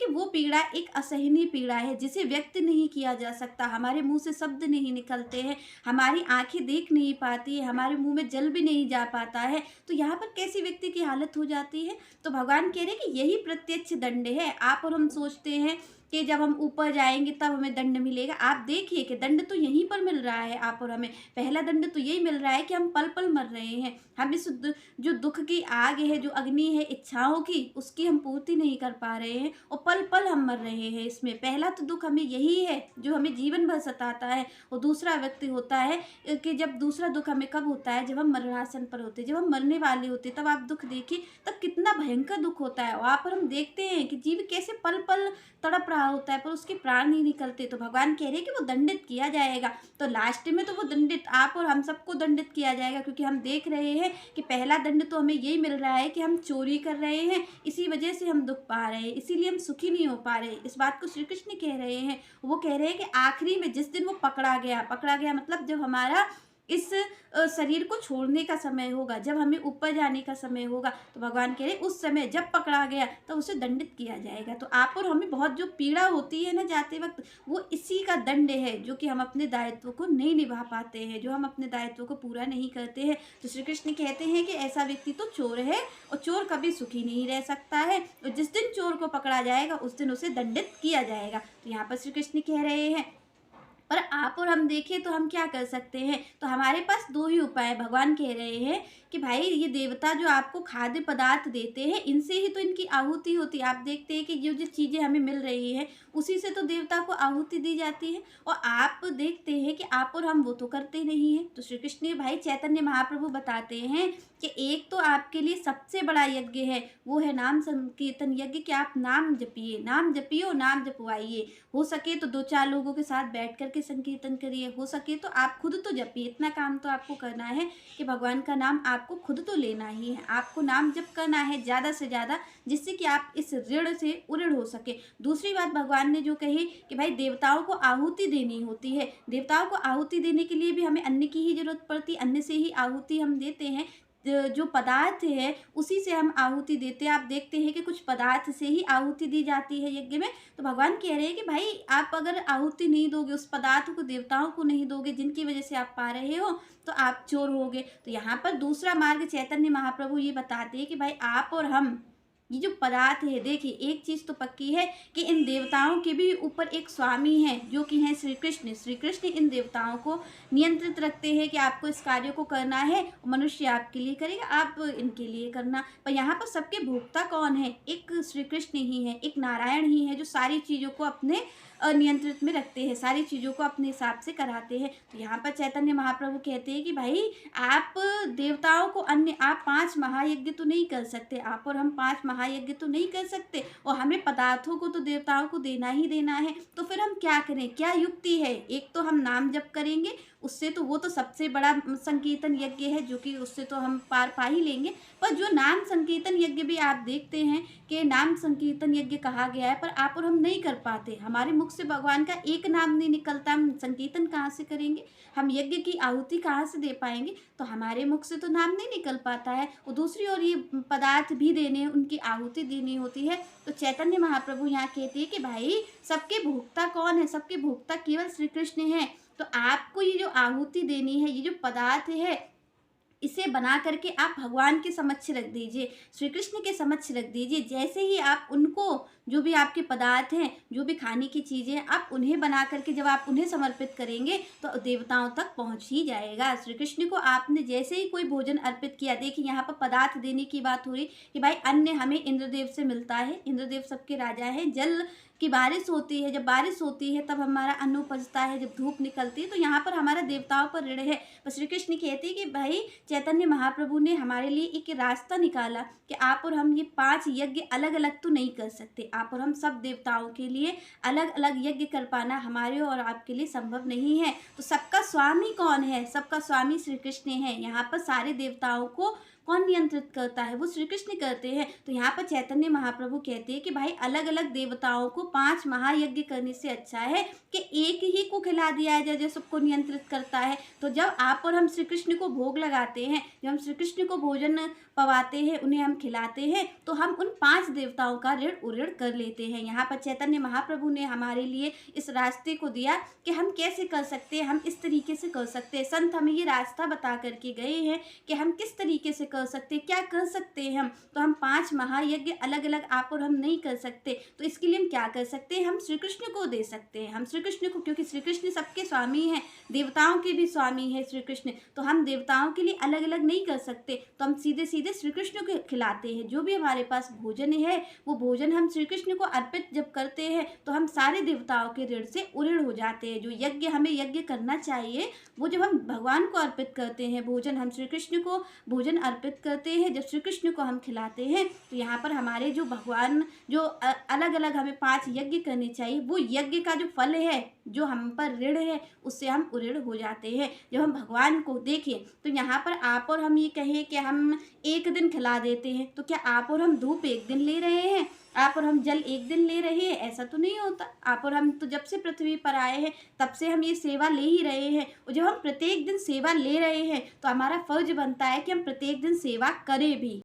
वो पीड़ा एक असहनीय पीड़ा है जिसे व्यक्त नहीं किया जा सकता। हमारे मुँह से शब्द नहीं निकलते हैं, हमारी आँखें देख नहीं पाती है, हमारे मुँह में जल भी नहीं जा पाता है। तो यहाँ पर कैसी व्यक्ति की हालत हो जाती है? तो भगवान कह रहे हैं कि यही प्रत्यक्ष दंड है। आप और हम सोचते हैं कि जब हम ऊपर जाएँगे तब हमें दंड मिलेगा। आप देखिए कि दंड तो यहीं पर मिल रहा है आप और हमें। पहला दंड तो यही मिल रहा है कि हम पल-पल मर रहे हैं। हम इस जो दुःख की आग है, जो अग्नि है इच्छाओं की, उसकी हम पूर्ति नहीं कर पा रहे हैं और पल-पल हम मर रहे हैं इसमें। पहला तो दुःख हमें यही है जो हमें जीवन भर सताता है और दूसरा व्यक्ति होता है कि जब दूसरा दुःख हमें कब होता है, जब हम मरणासन पर होते हैं, जब हम मरने वाले होते हैं, तब आप दुःख देखिए, तब कितना भयंकर दुःख होता है। वहाँ पर हम देखते हैं कि जीव कैसे पल-पल तड़प रहा होता है पर उसके प्राण नहीं निकलते। तो भगवान कह रहे हैं कि वो दंडित किया जाएगा। तो लास्ट में तो वो दंडित आप और हम सबको दंडित किया जाएगा, क्योंकि हम देख रहे हैं कि पहला दंड तो हमें यही मिल रहा है कि हम चोरी कर रहे हैं, इसी वजह से हम दुःख पा रहे हैं, इसीलिए हम सुखी नहीं हो पा रहे। इस बात को श्री कृष्ण कह रहे हैं। वो कह रहे हैं कि आखिरी में जिस दिन वो पकड़ा गया मतलब जब हमारा इस शरीर को छोड़ने का समय होगा, जब हमें ऊपर जाने का समय होगा, तो भगवान कह रहे उस समय जब पकड़ा गया तो उसे दंडित किया जाएगा। तो आप और हमें बहुत जो पीड़ा होती है ना जाते वक्त, वो इसी का दंड है जो कि हम अपने दायित्व को नहीं निभा पाते हैं, जो हम अपने दायित्व को पूरा नहीं करते हैं। तो श्री कृष्ण कहते हैं कि ऐसा व्यक्ति तो चोर है और चोर कभी सुखी नहीं रह सकता है, और जिस दिन चोर को पकड़ा जाएगा उस दिन उसे दंडित किया जाएगा। तो यहाँ पर श्री कृष्ण कह रहे हैं। पर आप और हम देखें तो हम क्या कर सकते हैं? तो हमारे पास 2 ही उपाय हैं। भगवान कह रहे हैं कि भाई ये देवता जो आपको खाद्य पदार्थ देते हैं, इनसे ही तो इनकी आहुति होती है। आप देखते हैं कि जो चीज़ें हमें मिल रही हैं, उसी से तो देवता को आहुति दी जाती है, और आप देखते हैं कि आप और हम वो तो करते नहीं हैं। तो श्री कृष्ण भाई चैतन्य महाप्रभु बताते हैं कि एक तो आपके लिए सबसे बड़ा यज्ञ है, वो है नाम संकीर्तन यज्ञ, कि आप नाम जपिए, नाम जपिए और नाम जपवाइए। हो सके तो 2-4 लोगों के साथ बैठ कर के संकीर्तन करिए, हो सके तो आप खुद तो जपिए। इतना काम तो आपको करना है कि भगवान का नाम आपको खुद तो लेना ही है, आपको नाम जप करना है ज़्यादा से ज़्यादा, जिससे कि आप इस ऋण से उऋण हो सके। दूसरी बात भगवान ने जो कही कि भाई देवताओं को आहुति देनी होती है, देवताओं को आहुति देने के लिए भी हमें अन्न की ही जरूरत पड़ती है, अन्न से ही आहुति हम देते हैं। जो पदार्थ है उसी से हम आहुति देते हैं। आप देखते हैं कि कुछ पदार्थ से ही आहुति दी जाती है यज्ञ में। तो भगवान कह रहे हैं कि भाई आप अगर आहुति नहीं दोगे, उस पदार्थ को देवताओं को नहीं दोगे जिनकी वजह से आप पा रहे हो, तो आप चोर होगे। तो यहाँ पर दूसरा मार्ग चैतन्य महाप्रभु ये बताते हैं कि भाई आप और हम ये जो पदार्थ है, देखिए एक चीज़ तो पक्की है कि इन देवताओं के भी ऊपर एक स्वामी है जो कि हैं श्री कृष्ण। श्री कृष्ण इन देवताओं को नियंत्रित रखते हैं कि आपको इस कार्य को करना है, मनुष्य आपके लिए करेगा, आप इनके लिए करना। पर यहाँ पर सबके भोक्ता कौन है? एक श्री कृष्ण ही है, एक नारायण ही है जो सारी चीज़ों को अपने नियंत्रित में रखते हैं, सारी चीज़ों को अपने हिसाब से कराते हैं। तो यहाँ पर चैतन्य महाप्रभु कहते हैं कि भाई आप देवताओं को अन्य आप 5 महायज्ञ तो नहीं कर सकते, आप और हम 5 महायज्ञ तो नहीं कर सकते, और हमें पदार्थों को तो देवताओं को देना ही देना है। तो फिर हम क्या करें? क्या युक्ति है? एक तो हम नाम जप करेंगे, उससे तो वो तो सबसे बड़ा संकीर्तन यज्ञ है जो कि उससे तो हम पार पा ही लेंगे। पर जो नाम संकीर्तन यज्ञ भी आप देखते हैं कि नाम संकीर्तन यज्ञ कहा गया है, पर आप और हम नहीं कर पाते। हमारे मुख से भगवान का एक नाम नहीं निकलता, हम संकीर्तन कहाँ से करेंगे? हम यज्ञ की आहुति कहाँ से दे पाएंगे? तो हमारे मुख से तो नाम नहीं निकल पाता है, और दूसरी ओर ये पदार्थ भी देने, उनकी आहुति देनी होती है। तो चैतन्य महाप्रभु यहाँ कहते हैं कि भाई सबके भोक्ता कौन है? सबके भोक्ता केवल श्री कृष्ण हैं। तो आपको ये जो आहुति देनी है, ये जो पदार्थ है, इसे बना करके आप भगवान के समक्ष रख दीजिए, श्री कृष्ण के समक्ष रख दीजिए। जैसे ही आप उनको, जो भी आपके पदार्थ हैं, जो भी खाने की चीज़ें हैं, आप उन्हें बना करके जब आप उन्हें समर्पित करेंगे तो देवताओं तक पहुंच ही जाएगा। श्री कृष्ण को आपने जैसे ही कोई भोजन अर्पित किया, देखिए यहाँ पर पदार्थ देने की बात हो रही कि भाई अन्न हमें इंद्रदेव से मिलता है, इंद्रदेव सबके राजा है। जल की बारिश होती है, जब बारिश होती है तब हमारा अन्न उपजता है, जब धूप निकलती है, तो यहाँ पर हमारा देवताओं पर ऋण है। पर श्री कृष्ण कहते हैं कि भाई चैतन्य महाप्रभु ने हमारे लिए एक रास्ता निकाला कि आप और हम ये 5 यज्ञ अलग अलग तो नहीं कर सकते, आप और हम सब देवताओं के लिए अलग अलग यज्ञ कर पाना हमारे और आपके लिए संभव नहीं है। तो सबका स्वामी कौन है? सबका स्वामी श्री कृष्ण है। यहाँ पर सारे देवताओं को कौन नियंत्रित करता है? वो श्री कृष्ण करते हैं। तो यहाँ पर चैतन्य महाप्रभु कहते हैं कि भाई अलग-अलग देवताओं को 5 महायज्ञ करने से अच्छा है कि एक ही को खिला दिया जाए जो सबको नियंत्रित करता है। तो जब आप और हम श्री कृष्ण को भोग लगाते हैं, जब हम श्री कृष्ण को भोजन पवाते हैं, उन्हें हम खिलाते हैं, तो हम उन 5 देवताओं का ऋण उऋण कर लेते हैं। यहाँ पर चैतन्य महाप्रभु ने हमारे लिए इस रास्ते को दिया कि हम कैसे कर सकते हैं, हम इस तरीके से कर सकते हैं। संत हमें ये रास्ता बता करके गए हैं कि हम किस तरीके से कर सकते हैं, क्या कर सकते हैं हम। तो हम 5 महायज्ञ अलग-अलग आप और हम नहीं कर सकते, तो इसके लिए हम क्या कर सकते हैं, हम श्री कृष्ण को दे सकते हैं। हम श्री कृष्ण को, क्योंकि श्री कृष्ण सबके स्वामी हैं, देवताओं के भी स्वामी हैं श्री कृष्ण, तो हम देवताओं के लिए अलग-अलग नहीं कर सकते, तो हम सीधे-सीधे श्री कृष्ण को खिलाते हैं। जो भी हमारे पास भोजन है, वो भोजन हम श्री कृष्ण को अर्पित जब करते हैं, तो हम सारे देवताओं के ऋण से उऋण हो जाते हैं। जो यज्ञ हमें यज्ञ करना चाहिए, वो जब हम भगवान को अर्पित करते हैं, भोजन हम श्री कृष्ण को भोजन अर्पित करते हैं, जब श्री कृष्ण को हम खिलाते हैं, तो यहाँ पर हमारे जो भगवान जो अलग-अलग हमें 5 यज्ञ करने चाहिए, वो यज्ञ का जो फल है, जो हम पर ऋण है, उससे हम उऋण हो जाते हैं। जब हम भगवान को देखिए, तो यहाँ पर आप और हम ये कहें कि हम एक दिन खिला देते हैं, तो क्या आप और हम धूप एक दिन ले रहे हैं, आप और हम जल एक दिन ले रहे हैं? ऐसा तो नहीं होता। आप और हम तो जब से पृथ्वी पर आए हैं, तब से हम ये सेवा ले ही रहे हैं, और जब हम प्रत्येक दिन सेवा ले रहे हैं, तो हमारा फर्ज बनता है कि हम प्रत्येक दिन सेवा करें भी।